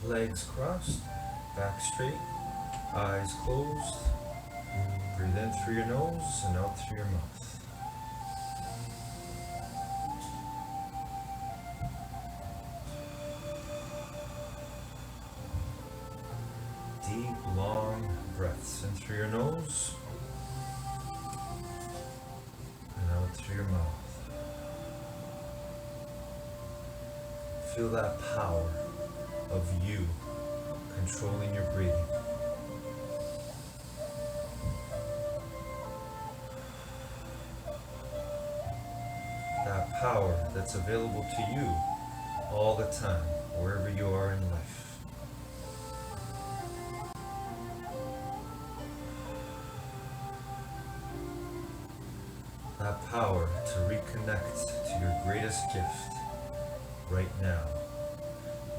Legs crossed, back straight, eyes closed. Breathe in through your nose and out through your mouth. Deep, long breaths in through your nose and out through your mouth. Feel that power of you controlling your breathing. That power that's available to you all the time, wherever you are in life. That power to reconnect to your greatest gift right now,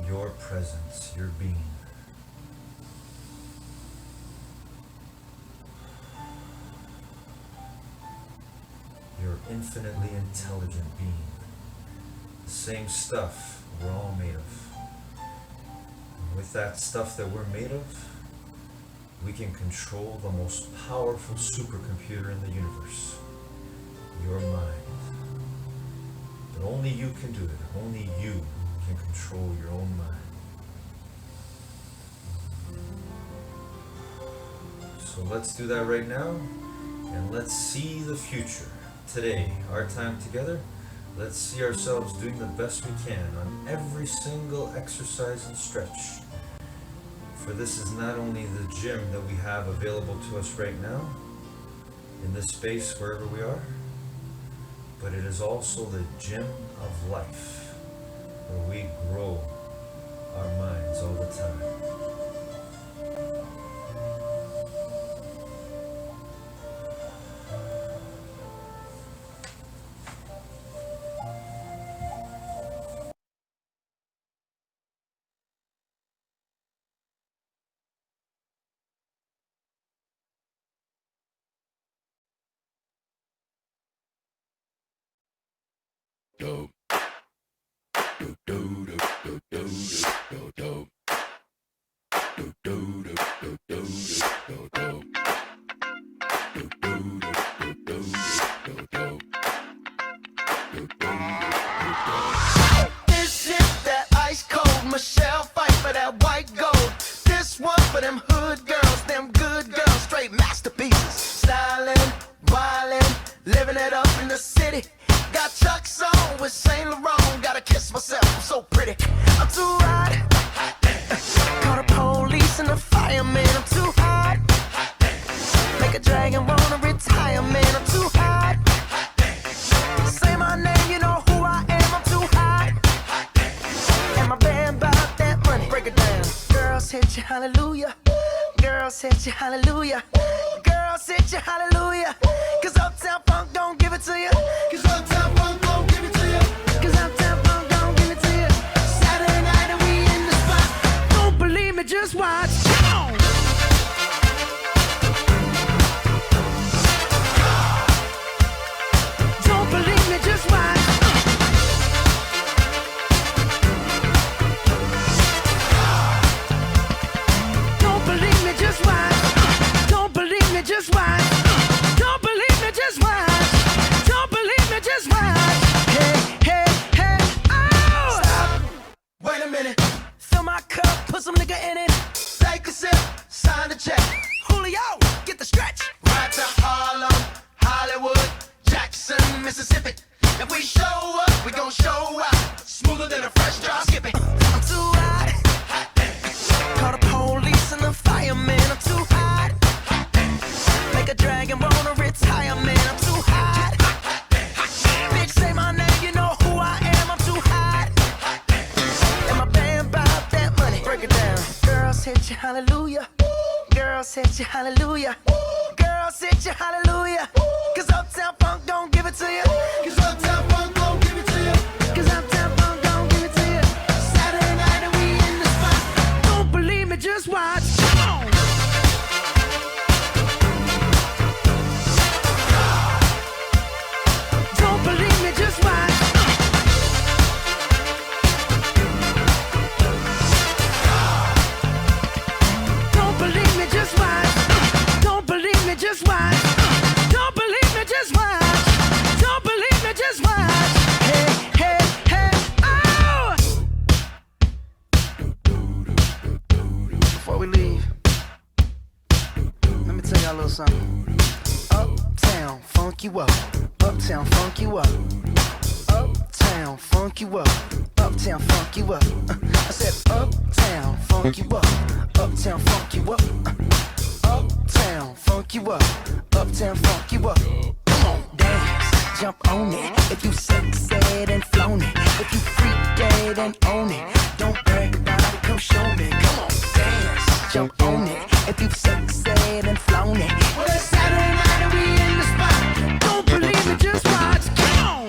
your presence, your being. Your infinitely intelligent being. The same stuff we're all made of. And with that stuff that we're made of, we can control the most powerful supercomputer in the universe, your mind. But only you can do it. Only you can control your own mind. So let's do that right now, and let's see the future. Today, our time together, let's see ourselves doing the best we can on every single exercise and stretch. For this is not only the gym that we have available to us right now, in this space wherever we are, but it is also the gym of life, where we grow our minds all the time. Do do do do do do do do do do do do do do do. This is that ice cold Michelle fight for that white gold. This one for them hood girls, them good girls, straight masterpieces. Stylin', wildin', living it up in the city. Got Chuck's on with Saint Laurent. Gotta kiss myself, I'm so pretty. I'm too hot. Call the police and the fireman. I'm too hot. Make a dragon wanna retire, man. I'm too hot. Say my name, you know who I am. I'm too hot. And my band bought that money. Break it down. Girls hit you, hallelujah. Girls hit you, hallelujah. Girls hit you, hallelujah. Cause Uptown Funk don't give it to you. Cause Uptown Funk don't give it to you. Cause Uptown Funk don't give it to you. Saturday night and we in the spot. Don't believe me, just watch. Come on. Don't believe me, just watch. Don't believe me, just watch. Don't believe me, just watch. Don't believe me, just watch. Don't believe me, just watch. Hey, hey, hey, oh! Stop. Wait a minute. Fill my cup, put some nigga in it. Take a sip, sign the check. Julio, get the stretch. Right to Harlem, Hollywood, Jackson, Mississippi. If we show up, we gon' show out. Smoother than a fresh drop skipping. I'm too hot. Call the police and the fireman. I'm too hot. Make a dragon wanna retire, man. I'm too hot. Bitch, say my name, you know who I am. I'm too hot. And my band bought that money. Break it down. Girls hit you, hallelujah. Girls hit you, hallelujah. Girls hit you, hallelujah. Cause Uptown Funk don't give it to you. Cause Uptown Funk don't give it to you. Cause Uptown Funk don't give it to you. Saturday night and we in the spot. Don't believe me, just watch. Come on. Don't believe me, just watch. y'all a little something. Uptown, funk you up. Uptown, funk you up. Uptown, funk you up. Uptown, funk you up. I said uptown, funk you up. Uptown, funk you up. Uptown, funk you up. Uptown, funk you up. Come on, dance, jump on it. If you sexed and flown it, if you freak dead and own it, don't brag about it, come show me. Come on, dance, jump on it. If you sexed and flown it, well, it's Saturday night and we in the spot. Don't believe me, just watch. Come on.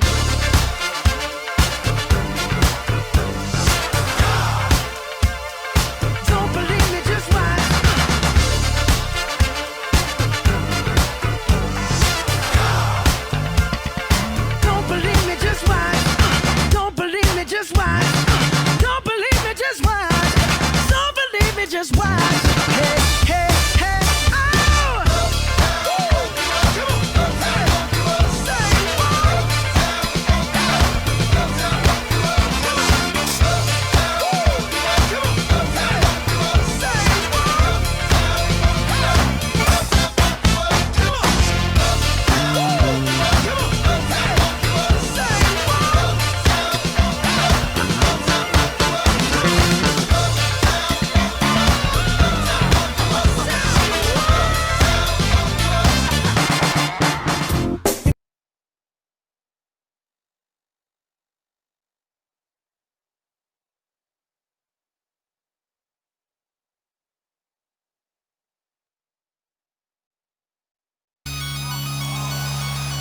Don't believe me, just watch. Don't believe me, just watch. Don't believe me, just watch. Don't believe me, just watch. Don't believe me, just watch. Hey, hey, hey, oh!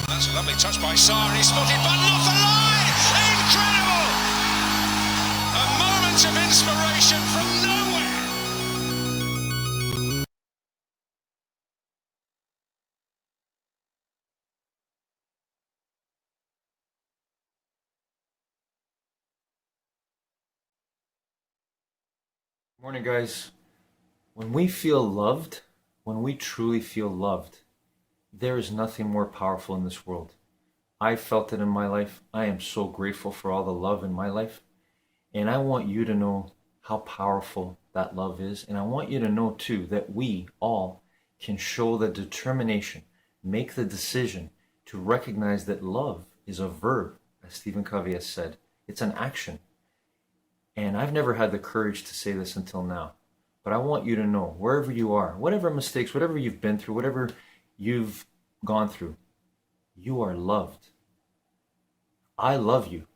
That's a lovely touch by Sarr, and he's spotted Button off the line! Incredible! A moment of inspiration from nowhere! Morning, guys. When we feel loved, when we truly feel loved, there is nothing more powerful in this world. I felt it in my life. I am so grateful for all the love in my life. And I want you to know how powerful that love is. And I want you to know, too, that we all can show the determination, make the decision to recognize that love is a verb, as Stephen Covey has said. It's an action. And I've never had the courage to say this until now. But I want you to know, wherever you are, whatever mistakes, whatever you've been through, whatever you've gone through, you are loved. I love you.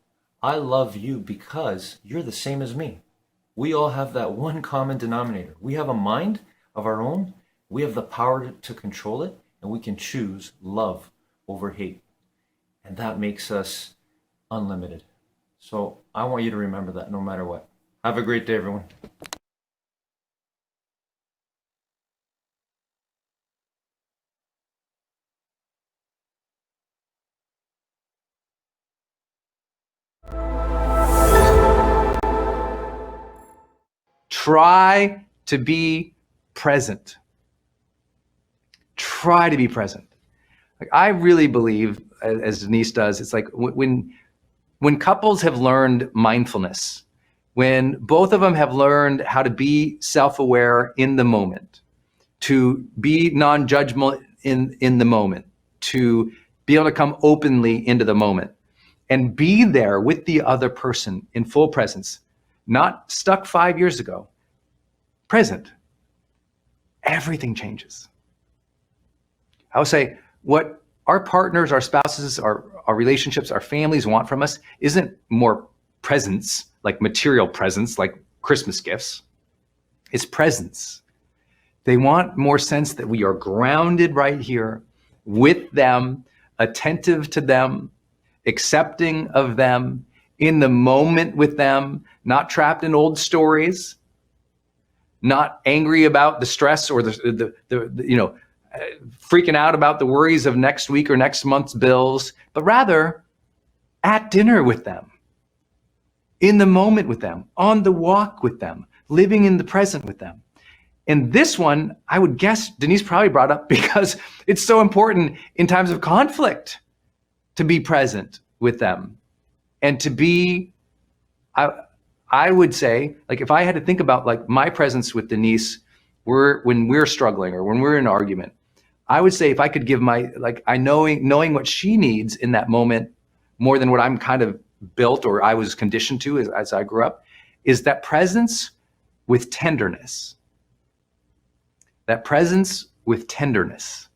I love you because you're the same as me. We all have that one common denominator. We have a mind of our own. We have the power to control it, and we can choose love over hate. And that makes us unlimited. So I want you to remember that no matter what. Have a great day, everyone. Try to be present. Try to be present. Like, I really believe, as Denise does, it's like when couples have learned mindfulness, when both of them have learned how to be self-aware in the moment, to be non-judgmental in the moment, to be able to come openly into the moment and be there with the other person in full presence, not stuck 5 years ago, present, everything changes. I would say what our partners, our spouses, our relationships, our families want from us isn't more presence, like material presence, like Christmas gifts. It's presence. They want more sense that we are grounded right here with them, attentive to them, accepting of them, in the moment with them, not trapped in old stories, not angry about the stress or the freaking out about the worries of next week or next month's bills, but rather at dinner with them, in the moment with them, on the walk with them, living in the present with them. And this one, I would guess Denise probably brought up because it's so important in times of conflict to be present with them and to be, I would say, like, if I had to think about like my presence with Denise, when we're struggling or when we're in an argument, I would say if I could give knowing what she needs in that moment more than what I'm kind of built or I was conditioned to as I grew up, is that presence with tenderness. That presence with tenderness.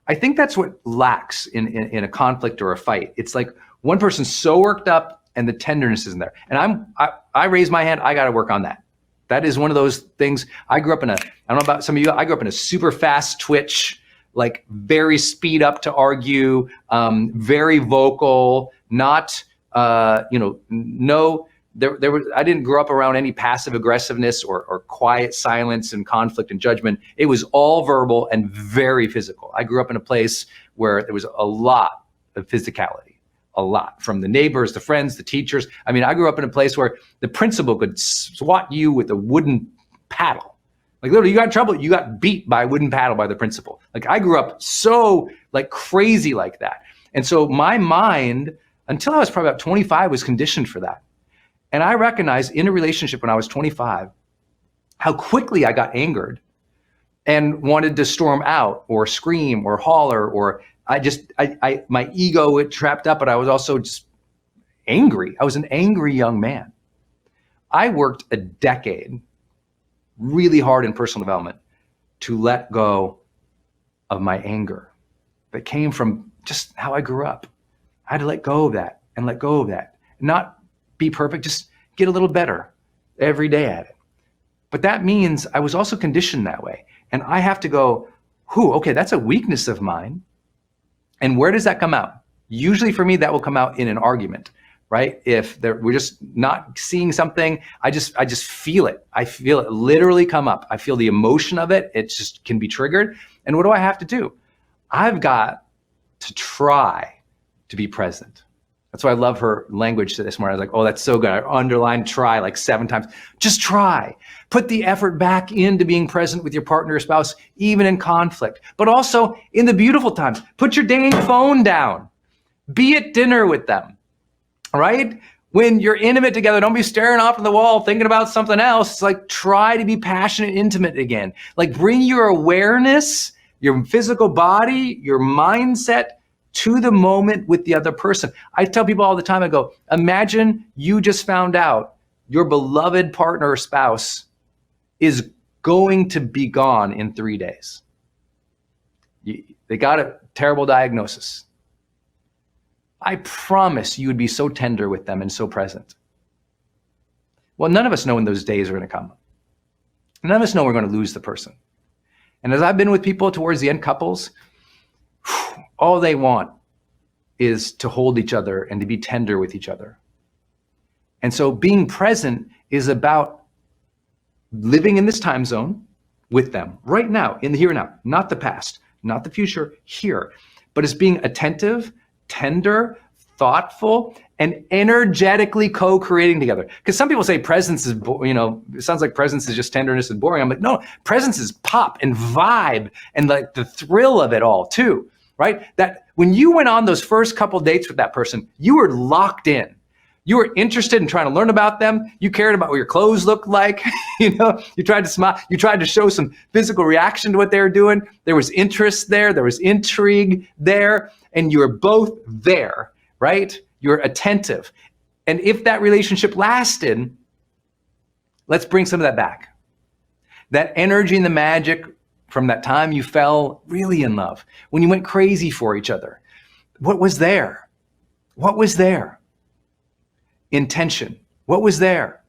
I think that's what lacks in a conflict or a fight. It's like one person's so worked up and the tenderness isn't there. And I raise my hand, I got to work on that. That is one of those things. I grew up I don't know about some of you, I grew up in a super fast twitch, like very speed up to argue, very vocal, not, I didn't grow up around any passive aggressiveness or quiet silence and conflict and judgment. It was all verbal and very physical. I grew up in a place where there was a lot of physicality, a lot, from the neighbors, the friends, the teachers. I mean, I grew up in a place where the principal could swat you with a wooden paddle. Like literally, you got in trouble, you got beat by a wooden paddle by the principal. Like I grew up so like crazy like that. And so my mind, until I was probably about 25, was conditioned for that. And I recognized in a relationship when I was 25, how quickly I got angered and wanted to storm out or scream or holler, or my ego, it trapped up, but I was also just angry. I was an angry young man. I worked a decade really hard in personal development to let go of my anger that came from just how I grew up. I had to let go of that and let go of that. Not be perfect, just get a little better every day at it. But that means I was also conditioned that way. And I have to go, okay, that's a weakness of mine. And where does that come out? Usually for me, that will come out in an argument, right? If we're just not seeing something, I just feel it. I feel it literally come up. I feel the emotion of it. It just can be triggered. And what do I have to do? I've got to try to be present. That's why I love her language to this morning. I was like, oh, that's so good. I underlined try like 7 times. Just try. Put the effort back into being present with your partner or spouse, even in conflict, but also in the beautiful times. Put your dang phone down. Be at dinner with them, right? When you're intimate together, don't be staring off at the wall thinking about something else. It's like try to be passionate, intimate again. Like bring your awareness, your physical body, your mindset to the moment with the other person. I tell people all the time, I go, imagine you just found out your beloved partner or spouse is going to be gone in 3 days. They got a terrible diagnosis. I promise you would be so tender with them and so present. Well, none of us know when those days are going to come. None of us know we're going to lose the person. And as I've been with people towards the end, couples, all they want is to hold each other and to be tender with each other. And so being present is about living in this time zone with them right now, in the here and now, not the past, not the future, here. But it's being attentive, tender, thoughtful, and energetically co-creating together. Because some people say presence is, it sounds like presence is just tenderness and boring. I'm like, no, presence is pop and vibe and like the thrill of it all too. Right? That when you went on those first couple dates with that person, you were locked in. You were interested in trying to learn about them. You cared about what your clothes looked like. You tried to smile. You tried to show some physical reaction to what they were doing. There was interest there. There was intrigue there. And you were both there, right? You're attentive. And if that relationship lasted, let's bring some of that back. That energy and the magic from that time you fell really in love, when you went crazy for each other. What was there? What was there? Intention. What was there?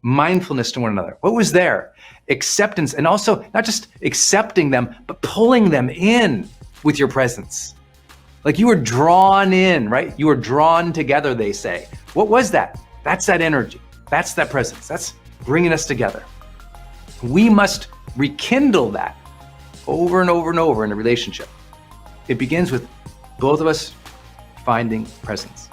Mindfulness to one another. What was there? Acceptance, and also not just accepting them, but pulling them in with your presence. Like you were drawn in, right? You were drawn together, they say. What was that? That's that energy. That's that presence. That's bringing us together. We must rekindle that over and over and over in a relationship. It begins with both of us finding presence.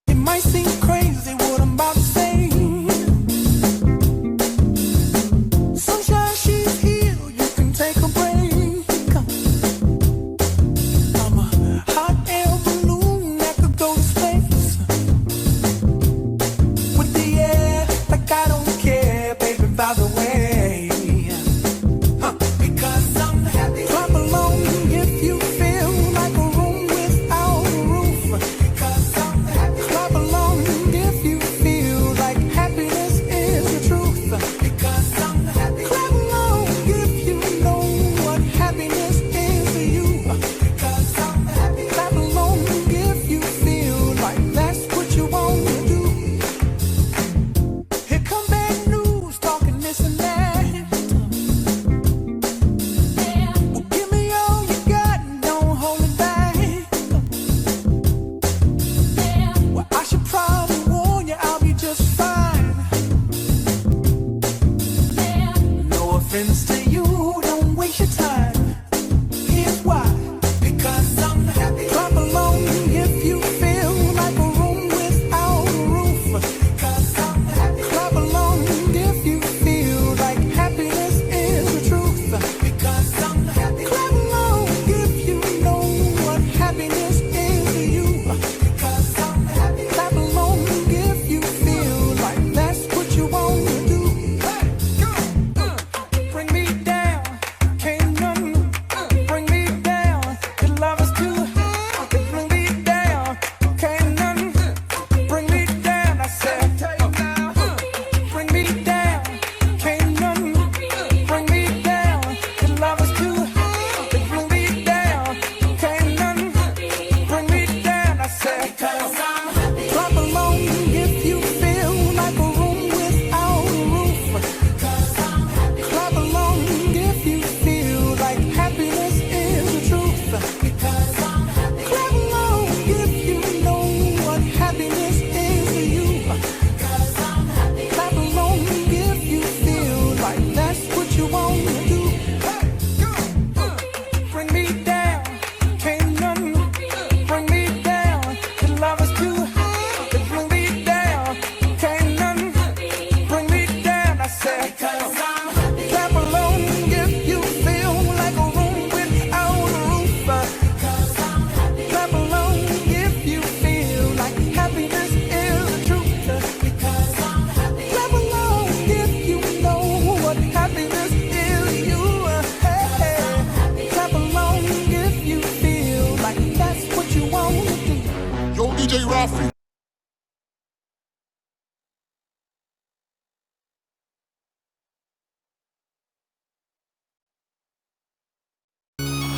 It might seem crazy what I'm about to say. Sunshine, she's here, you can take a break.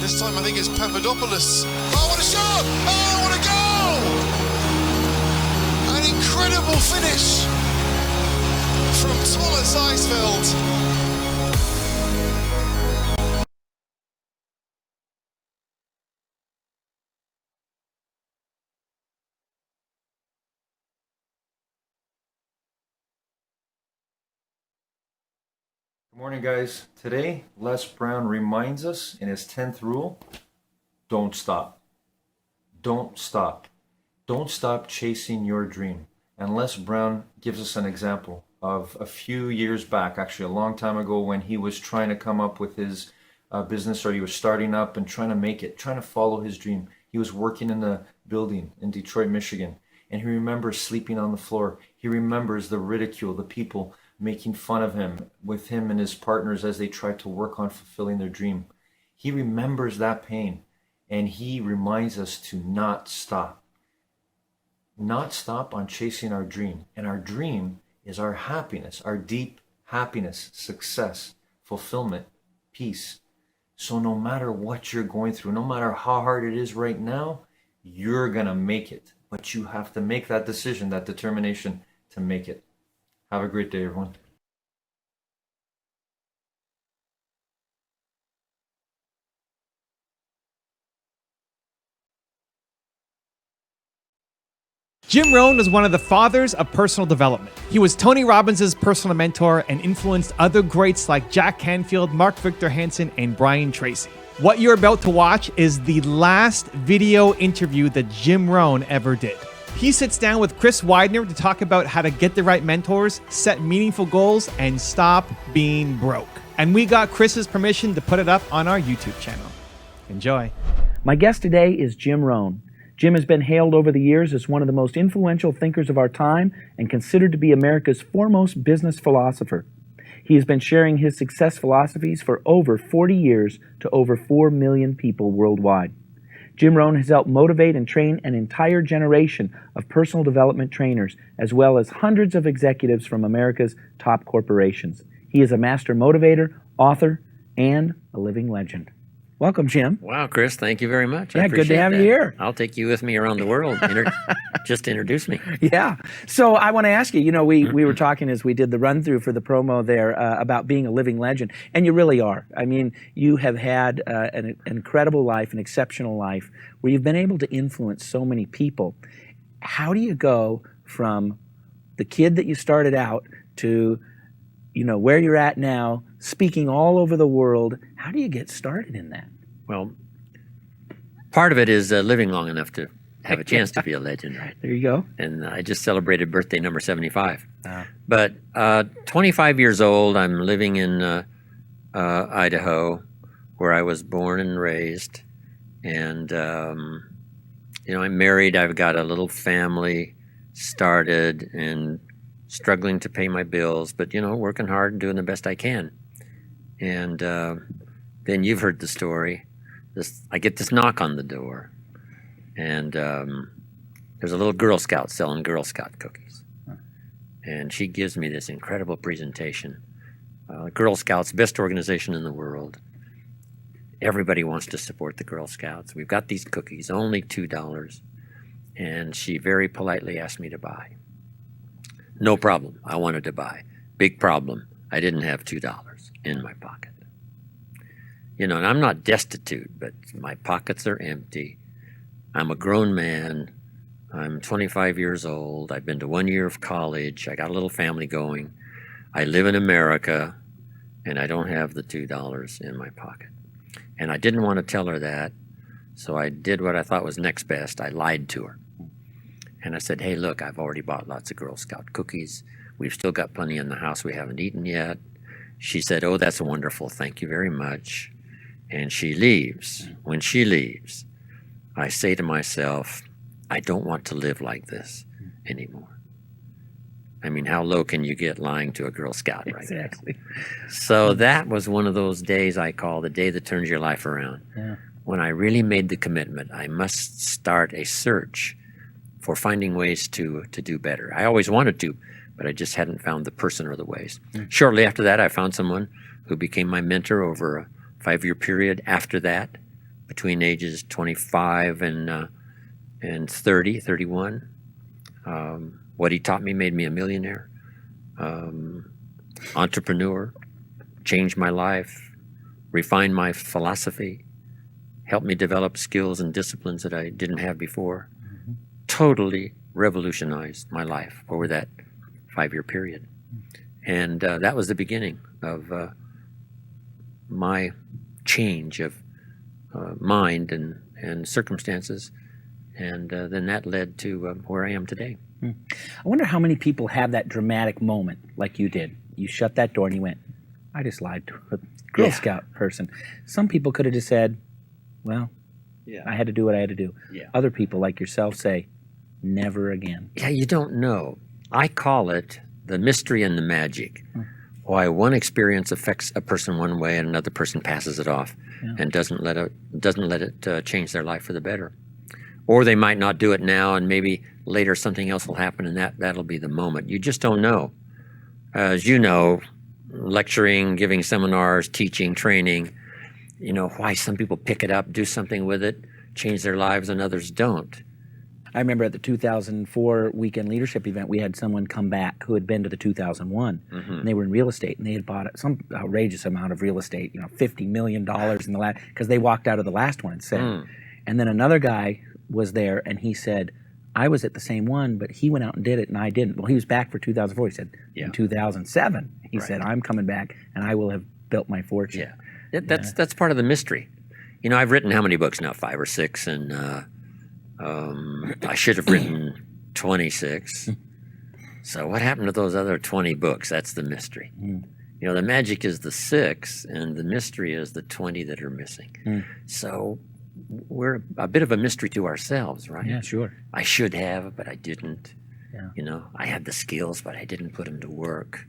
This time I think it's Papadopoulos. Oh, what a shot! Oh, what a goal! An incredible finish from Thomas Eisfeld. Good morning, guys. Today, Les Brown reminds us in his 10th rule, don't stop. Don't stop. Don't stop chasing your dream. And Les Brown gives us an example of a few years back, actually a long time ago, when he was trying to come up with his business, or he was starting up and trying to make it, trying to follow his dream. He was working in a building in Detroit, Michigan, and he remembers sleeping on the floor. He remembers the ridicule, the people making fun of him, with him and his partners as they tried to work on fulfilling their dream. He remembers that pain, and he reminds us to not stop. Not stop on chasing our dream. And our dream is our happiness, our deep happiness, success, fulfillment, peace. So no matter what you're going through, no matter how hard it is right now, you're going to make it. But you have to make that decision, that determination to make it. Have a great day, everyone. Jim Rhon was one of the fathers of personal development. He was Tony Robbins' personal mentor and influenced other greats like Jack Canfield, Mark Victor Hansen, and Brian Tracy. What you're about to watch is the last video interview that Jim Rhon ever did. He sits down with Chris Widener to talk about how to get the right mentors, set meaningful goals, and stop being broke. And we got Chris's permission to put it up on our YouTube channel. Enjoy. My guest today is Jim Rhon. Jim has been hailed over the years as one of the most influential thinkers of our time and considered to be America's foremost business philosopher. He has been sharing his success philosophies for over 40 years to over 4 million people worldwide. Jim Rhon has helped motivate and train an entire generation of personal development trainers, as well as hundreds of executives from America's top corporations. He is a master motivator, author, and a living legend. Welcome, Jim. Wow, Chris, thank you very much. Yeah, good to have you here. I'll take you with me around the world. Just introduce me. Yeah. So I want to ask you, we were talking as we did the run through for the promo there about being a living legend, and you really are. I mean, you have had an incredible life, an exceptional life, where you've been able to influence so many people. How do you go from the kid that you started out to, where you're at now, speaking all over the world? How do you get started in that? Well, part of it is living long enough to have a chance to be a legend, right? There you go. And I just celebrated birthday number 75. But 25 years old, I'm living in Idaho, where I was born and raised. And, I'm married. I've got a little family started and struggling to pay my bills, but, working hard and doing the best I can. And then you've heard the story. I get this knock on the door, and there's a little Girl Scout selling Girl Scout cookies. And she gives me this incredible presentation. Girl Scouts, best organization in the world. Everybody wants to support the Girl Scouts. We've got these cookies, only $2. And she very politely asked me to buy. No problem, I wanted to buy. Big problem, I didn't have $2 in my pocket. And I'm not destitute, but my pockets are empty. I'm a grown man. I'm 25 years old. I've been to 1 year of college. I got a little family going. I live in America, and I don't have the $2 in my pocket. And I didn't want to tell her that, so I did what I thought was next best. I lied to her. And I said, hey, look, I've already bought lots of Girl Scout cookies. We've still got plenty in the house we haven't eaten yet. She said, oh, that's wonderful. Thank you very much. And she leaves. When she leaves, I say to myself, I don't want to live like this anymore. I mean, how low can you get lying to a Girl Scout right now? Exactly. So that was one of those days I call the day that turns your life around. Yeah. When I really made the commitment, I must start a search for finding ways to do better. I always wanted to, but I just hadn't found the person or the ways. Shortly after that, I found someone who became my mentor over a 5-year period. After that, between ages 25 and 30, 31. What he taught me made me a millionaire, entrepreneur, changed my life, refined my philosophy, helped me develop skills and disciplines that I didn't have before. Totally revolutionized my life over that 5-year period. And that was the beginning of my change of mind and circumstances. And then that led to where I am today. I wonder how many people have that dramatic moment like you did. You shut that door and you went, I just lied to a Girl Scout person. Some people could have just said, well, I had to do what I had to do. Other people like yourself say, never again. Yeah, you don't know. I call it the mystery and the magic. Why one experience affects a person one way and another person passes it off and doesn't let it change their life for the better. Or they might not do it now, and maybe later something else will happen, and that'll be the moment. You just don't know. As you know, lecturing, giving seminars, teaching, training, you know, why some people pick it up, do something with it, change their lives, and others don't. I remember at the 2004 weekend leadership event, we had someone come back who had been to the 2001, and they were in real estate, and they had bought some outrageous amount of real estate, you know, $50 million in the last, because they walked out of the last one and said, and then another guy was there, and he said, I was at the same one, but he went out and did it, and I didn't. Well, he was back for 2004. He said, in 2007, he said, I'm coming back, and I will have built my fortune. That's part of the mystery. You know, I've written how many books now? 5 or 6, and I should have written 26. So what happened to those other 20 books? That's the mystery. You know, the magic is the 6, and the mystery is the 20 that are missing. So we're a bit of a mystery to ourselves, right? Yeah, sure. I should have, but I didn't. You know, I had the skills, but I didn't put them to work.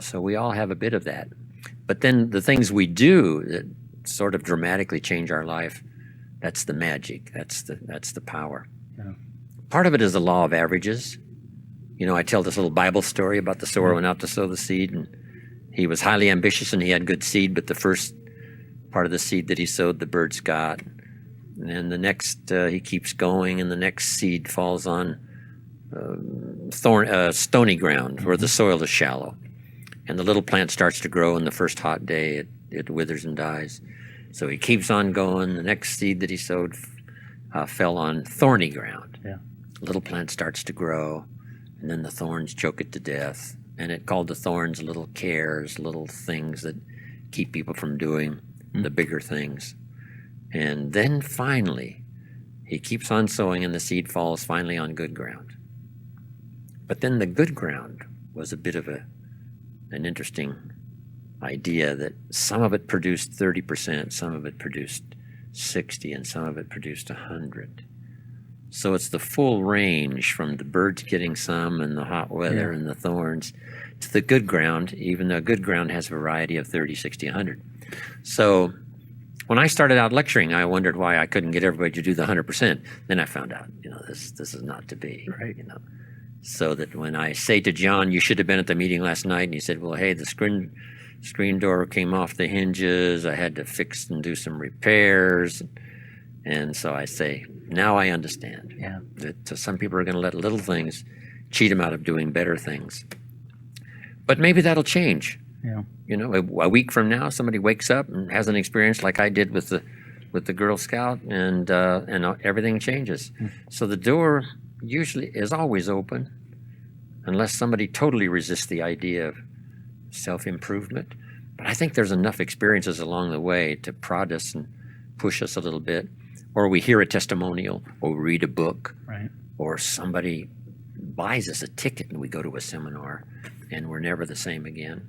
So we all have a bit of that. But then the things we do that sort of dramatically change our life, that's the magic. That's the power. Part of it is the law of averages. You know, I tell this little Bible story about the sower went out to sow the seed, and he was highly ambitious and he had good seed, but the first part of the seed that he sowed, the birds got. And then the next, he keeps going, and the next seed falls on stony ground where the soil is shallow. And the little plant starts to grow, and the first hot day it withers and dies. So he keeps on going. The next seed that he sowed fell on thorny ground. The little plant starts to grow, and then the thorns choke it to death. And it called the thorns little cares, little things that keep people from doing the bigger things. And then finally, he keeps on sowing, and the seed falls finally on good ground. But then the good ground was a bit of an interesting idea that some of it produced 30%, some of it produced 60, and some of it produced 100. So it's the full range from the birds getting some and the hot weather and the thorns to the good ground, even though good ground has a variety of 30, 60, 100. So when I started out lecturing, I wondered why I couldn't get everybody to do the 100%. Then I found out, you know, this is not to be, you know. So that when I say to John, you should have been at the meeting last night, and he said, well, hey, the screen door came off the hinges. I had to fix and do some repairs. And so I say, now I understand that some people are going to let little things cheat them out of doing better things. But maybe that'll change. You know, a week from now, somebody wakes up and has an experience like I did with the Girl Scout, and everything changes. So the door usually is always open, unless somebody totally resists the idea of self-improvement. But I think there's enough experiences along the way to prod us and push us a little bit. Or we hear a testimonial, or we read a book, or somebody buys us a ticket and we go to a seminar, and we're never the same again.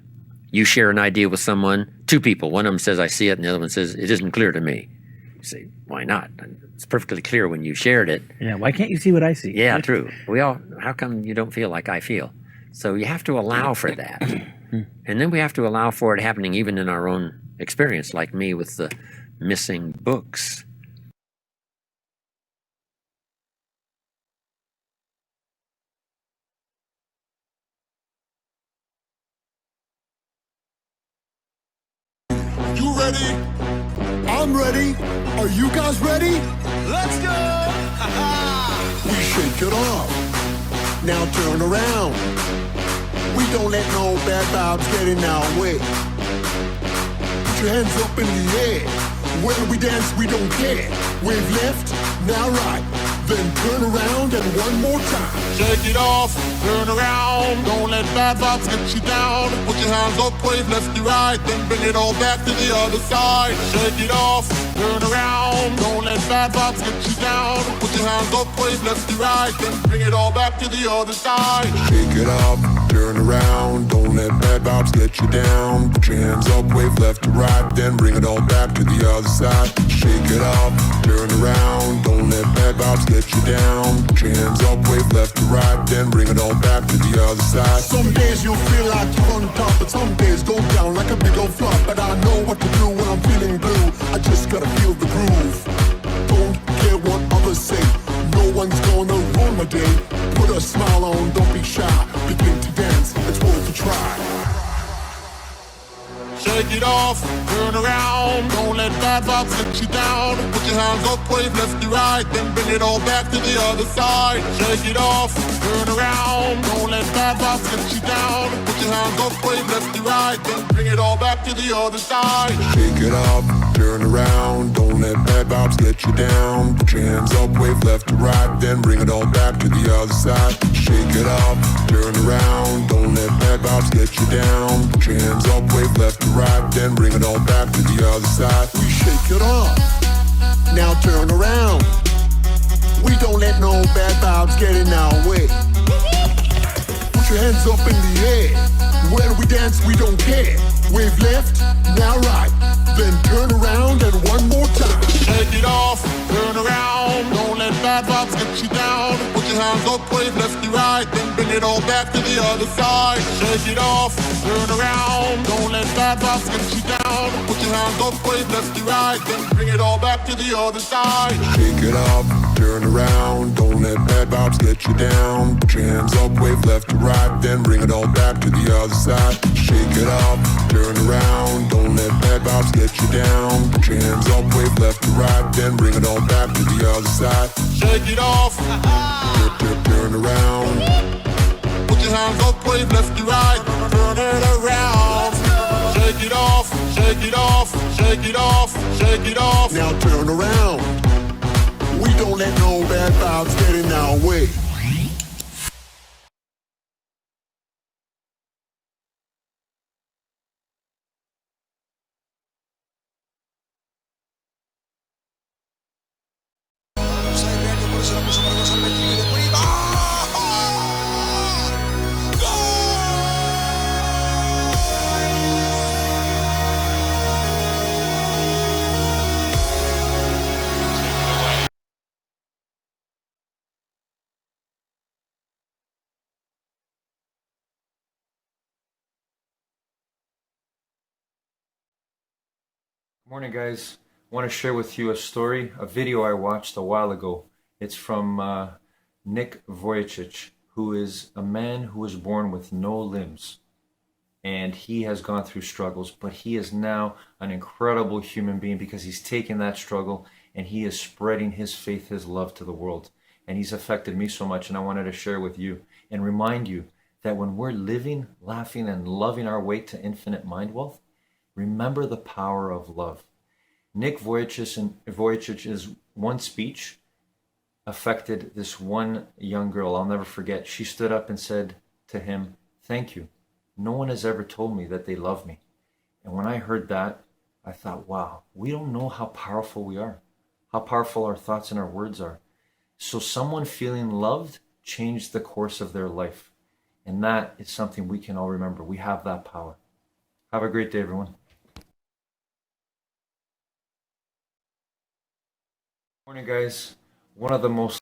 You share an idea with someone, 2 people, one of them says, I see it, and the other one says, it isn't clear to me. You say, why not? It's perfectly clear when you shared it. Why can't you see what I see? Yeah, true. How come you don't feel like I feel? So you have to allow for that. And then we have to allow for it happening even in our own experience, like me with the missing books. You ready? I'm I'm ready. Are you guys ready? Let's go! We shake it off. Now turn around. We don't let no bad vibes get in our way. Put your hands up in the air. When we dance, we don't care. Wave left, now right. Then turn around and one more time. Shake it off, turn around. Don't let bad vibes get you down. Put your hands up, wave left to right. Then bring it all back to the other side. Shake it off, turn around. Don't let bad vibes get you down. Put your hands up, wave left to right. Then bring it all back to the other side. Shake it off, turn around. Don't let bad vibes get you down. Put your hands up, wave left to right. Then bring it all back to the other side. Shake it off, turn around. Don't let bad vibes get you down. Put your hands up, wave left to right. Then bring it all back to the other side. Some days you'll feel like you're on top, but some days go down like a big old flop. But I know what to do when I'm feeling blue. I just gotta feel the groove. Don't care what others say. No one's gonna ruin my day. Put a smile on, don't be shy. Begin to dance, it's worth a try. Shake it off, turn around. Don't let bad vibes get you down. Put your hands up, wave left to right. Then bring it all back to the other side. Shake it off, turn around. Don't let bad vibes get you down. Put your hands up, wave left to right. Then bring it all back to the other side. Shake it off, turn around. Don't let bad vibes get you down. Put your hands up, wave left to right. Then bring it all back to the other side. Shake it off, turn around. Don't let bad vibes get you down. Put your hands up, wave left to right. Then bring it all back to the other side. We shake it off. Now turn around. We don't let no bad vibes get in our way. Put your hands up in the air. When we dance, we don't care. Wave left, now right. Then turn around and one more time. Shake it off, turn around. Don't let bad vibes get you down. Put your hands up, wave left to right. Then bring it all back to the other side. Shake it off, turn around. Don't let bad vibes get you down. Put your hands up, wave left to right. Then bring it all back to the other side. Shake it off, turn around. Don't let bad vibes get you down. Put your hands up, wave left to right. Then bring it all back to the other side. Shake it off, turn around. Don't let bad vibes get you down. Put your hands up, wave left to right. Then bring it all back to the other side. Shake it off, Turn around. put your hands up, wave left to right. Turn it around. Shake it off, shake it off, shake it off, shake it off. Now turn around. We don't let no bad vibes get in our way. Morning, guys. I want to share with you a story, a video I watched a while ago. It's from Nick Vujicic, who is a man who was born with no limbs. And he has gone through struggles, but he is now an incredible human being because he's taken that struggle and he is spreading his faith, his love to the world. And he's affected me so much, and I wanted to share with you and remind you that when we're living, laughing, and loving our way to infinite mind wealth, remember the power of love. Nick Vujicic's one speech affected this one young girl. I'll never forget. She stood up and said to him, "Thank you. No one has ever told me that they love me." And when I heard that, I thought, wow, we don't know how powerful we are, how powerful our thoughts and our words are. So someone feeling loved changed the course of their life. And that is something we can all remember. We have that power. Have a great day, everyone. Morning, guys. One of the most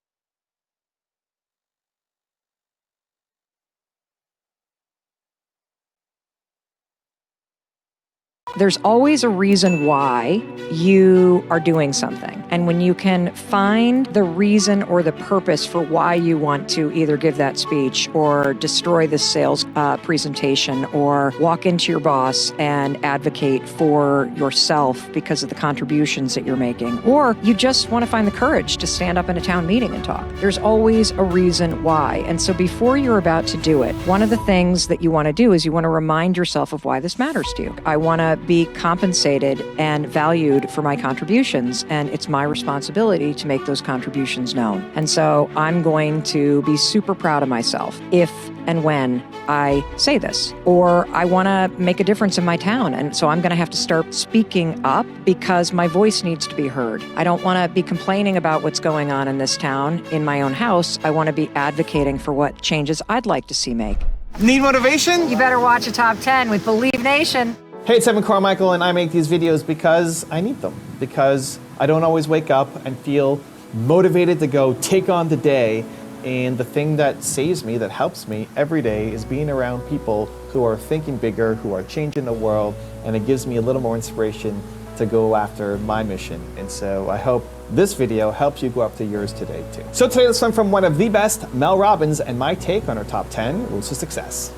There's always a reason why you are doing something. And when you can find the reason or the purpose for why you want to either give that speech or destroy the sales presentation or walk into your boss and advocate for yourself because of the contributions that you're making, or you just want to find the courage to stand up in a town meeting and talk, there's always a reason why. And so before you're about to do it, one of the things that you want to do is you want to remind yourself of why this matters to you. I want to be compensated and valued for my contributions, and it's my responsibility to make those contributions known. And so I'm going to be super proud of myself if and when I say this, or I want to make a difference in my town. And so I'm going to have to start speaking up because my voice needs to be heard. I don't want to be complaining about what's going on in this town in my own house. I want to be advocating for what changes I'd like to see make. Need motivation? You better watch a Top 10 with Believe Nation. Hey, it's Evan Carmichael, and I make these videos because I need them. Because I don't always wake up and feel motivated to go take on the day. And the thing that saves me, that helps me every day, is being around people who are thinking bigger, who are changing the world, and it gives me a little more inspiration to go after my mission. And so I hope this video helps you go up to yours today too. So today let's learn from one of the best, Mel Robbins, and my take on her top 10 rules to success.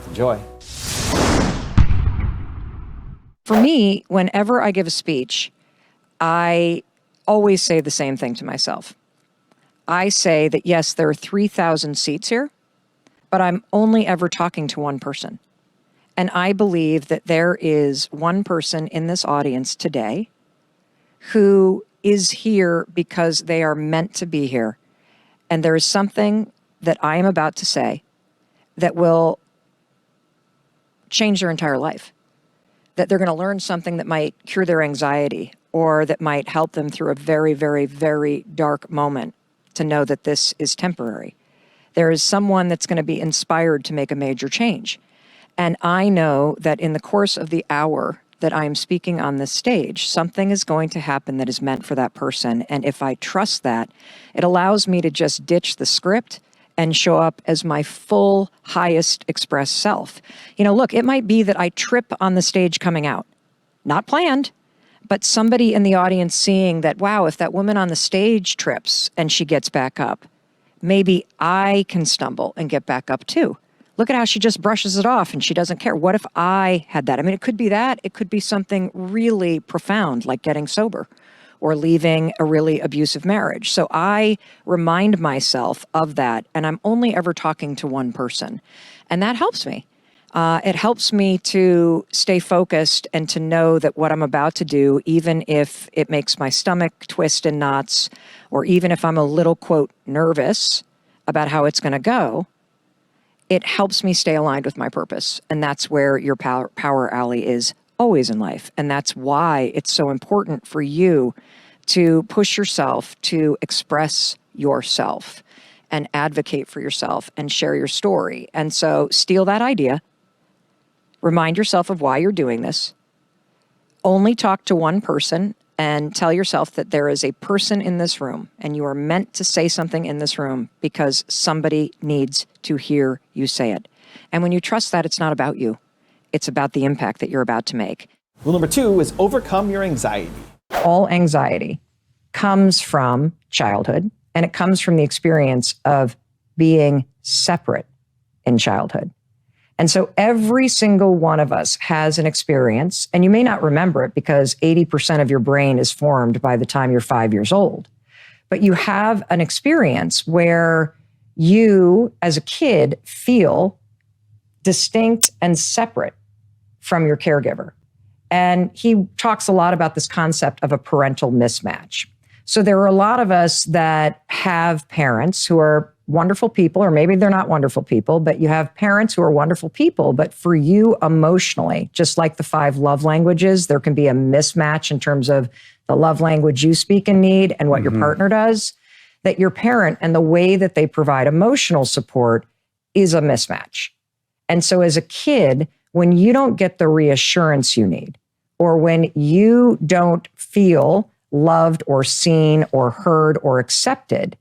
Enjoy. For me, whenever I give a speech, I always say the same thing to myself. I say that, yes, there are 3,000 seats here, but I'm only ever talking to one person. And I believe that there is one person in this audience today who is here because they are meant to be here. And there is something that I am about to say that will change their entire life. That they're going to learn something that might cure their anxiety or that might help them through a very, very, very dark moment to know that this is temporary. There is someone that's going to be inspired to make a major change. And I know that in the course of the hour that I am speaking on this stage, something is going to happen that is meant for that person. And if I trust that, it allows me to just ditch the script and show up as my full, highest expressed self. You know, look, it might be that I trip on the stage coming out. Not planned, but somebody in the audience seeing that, wow, if that woman on the stage trips and she gets back up, maybe I can stumble and get back up too. Look at how she just brushes it off and she doesn't care. What if I had that? I mean, it could be that. It could be something really profound, like getting sober or leaving a really abusive marriage. So I remind myself of that, and I'm only ever talking to one person. And that helps me. It helps me to stay focused and to know that what I'm about to do, even if it makes my stomach twist in knots, or even if I'm a little, quote, nervous about how it's going to go, it helps me stay aligned with my purpose. And that's where your power alley is always in life. And that's why it's so important for you to push yourself, to express yourself and advocate for yourself and share your story. And so steal that idea. Remind yourself of why you're doing this. Only talk to one person and tell yourself that there is a person in this room and you are meant to say something in this room because somebody needs to hear you say it. And when you trust that, it's not about you. It's about the impact that you're about to make. Rule number 2 is overcome your anxiety. All anxiety comes from childhood, and it comes from the experience of being separate in childhood. And so every single one of us has an experience, and you may not remember it because 80% of your brain is formed by the time you're 5 years old. But you have an experience where you, as a kid, feel distinct and separate from your caregiver. And he talks a lot about this concept of a parental mismatch. So there are a lot of us that have parents who are wonderful people, or maybe they're not wonderful people, but you have parents who are wonderful people. But for you emotionally, just like the 5 love languages, there can be a mismatch in terms of the love language you speak and need and what your partner does, that your parent and the way that they provide emotional support is a mismatch. And so as a kid, when you don't get the reassurance you need, or when you don't feel loved or seen or heard or accepted,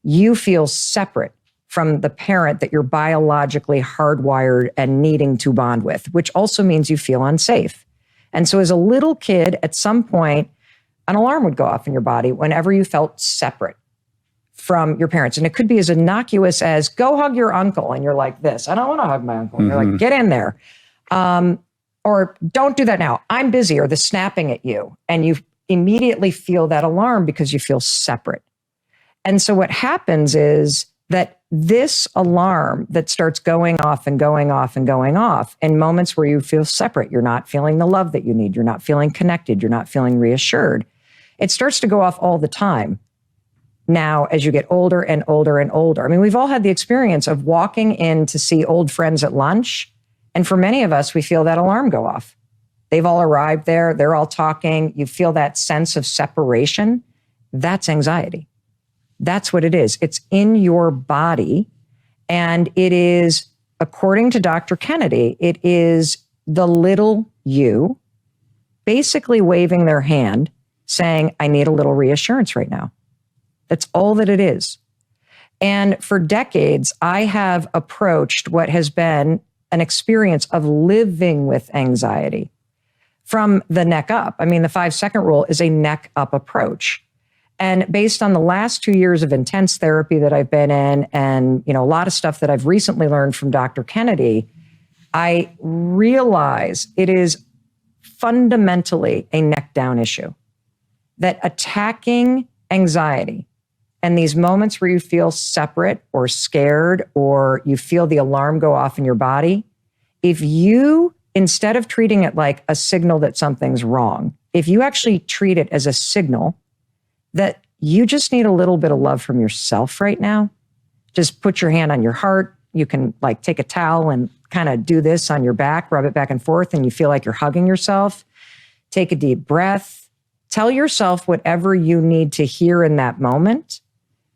you feel separate from the parent that you're biologically hardwired and needing to bond with, which also means you feel unsafe. And so as a little kid, at some point, an alarm would go off in your body whenever you felt separate from your parents. And it could be as innocuous as go hug your uncle. And you're like this, I don't want to hug my uncle. And you're like, get in there. Or don't do that now. I'm busy, or the snapping at you. And you immediately feel that alarm because you feel separate. And so what happens is that this alarm that starts going off and going off and going off in moments where you feel separate, you're not feeling the love that you need, you're not feeling connected, you're not feeling reassured, it starts to go off all the time. Now, as you get older and older and older, I mean, we've all had the experience of walking in to see old friends at lunch. And for many of us, we feel that alarm go off. They've all arrived there. They're all talking. You feel that sense of separation. That's anxiety. That's what it is. It's in your body. And it is, according to Dr. Kennedy, it is the little you basically waving their hand saying, I need a little reassurance right now. That's all that it is. And for decades, I have approached what has been an experience of living with anxiety from the neck up. I mean, the 5-second rule is a neck up approach. And based on the last 2 years of intense therapy that I've been in, and a lot of stuff that I've recently learned from Dr. Kennedy, I realize it is fundamentally a neck down issue. That attacking anxiety and these moments where you feel separate or scared or you feel the alarm go off in your body, if you, instead of treating it like a signal that something's wrong, if you actually treat it as a signal that you just need a little bit of love from yourself right now, just put your hand on your heart. You can take a towel and kind of do this on your back, rub it back and forth, and you feel like you're hugging yourself. Take a deep breath. Tell yourself whatever you need to hear in that moment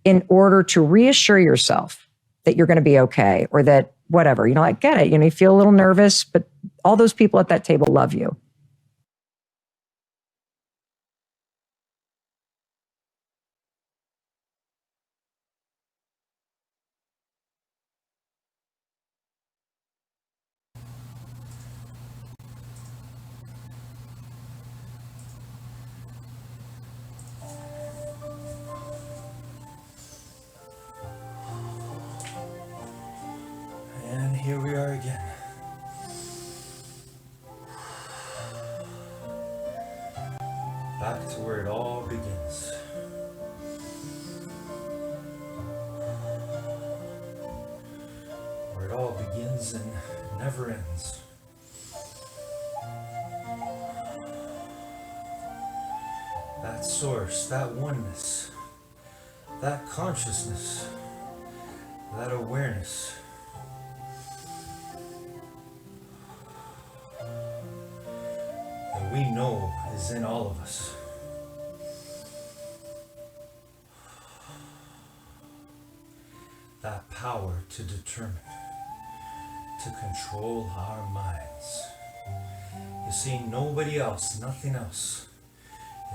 in order to reassure yourself that you're going to be okay, or that whatever, I get it. You feel a little nervous, but all those people at that table love you. And here we are again. Back to where it all begins. Where it all begins and never ends. That source, that oneness, that consciousness, that awareness. That we know is in all of us. That power to determine, to control our minds. You see, nobody else, nothing else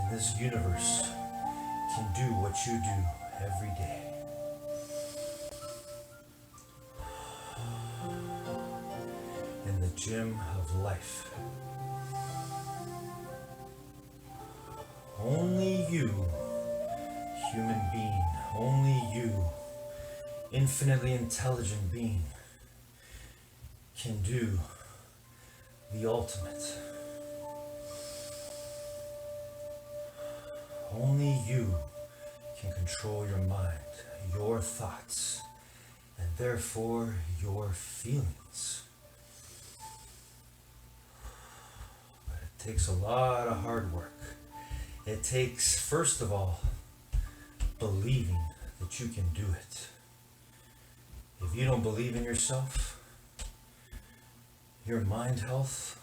in this universe can do what you do every day. In the gym of life. Only you, human being, only you, infinitely intelligent being, can do the ultimate. Only you can control your mind, your thoughts, and therefore your feelings. But it takes a lot of hard work. It takes, first of all, believing that you can do it. If you don't believe in yourself, your mind health,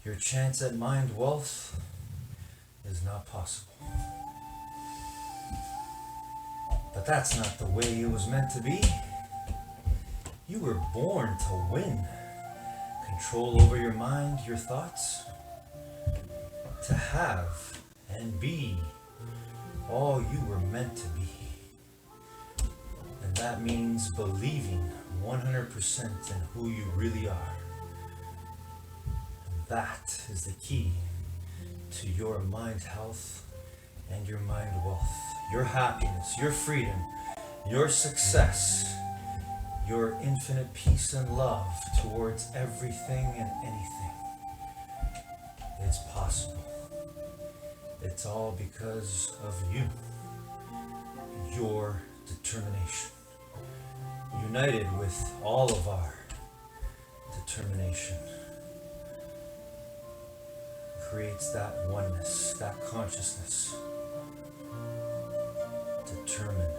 your chance at mind wealth is not possible. But that's not the way it was meant to be. You were born to win. Control over your mind, your thoughts. To have and be all you were meant to be. And that means believing 100% in who you really are. And That is the key to your mind health and your mind wealth, your happiness, your freedom, your success, your infinite peace and love towards everything and anything. It's possible. It's all because of you, your determination, united with all of our determination, creates that oneness, that consciousness, determined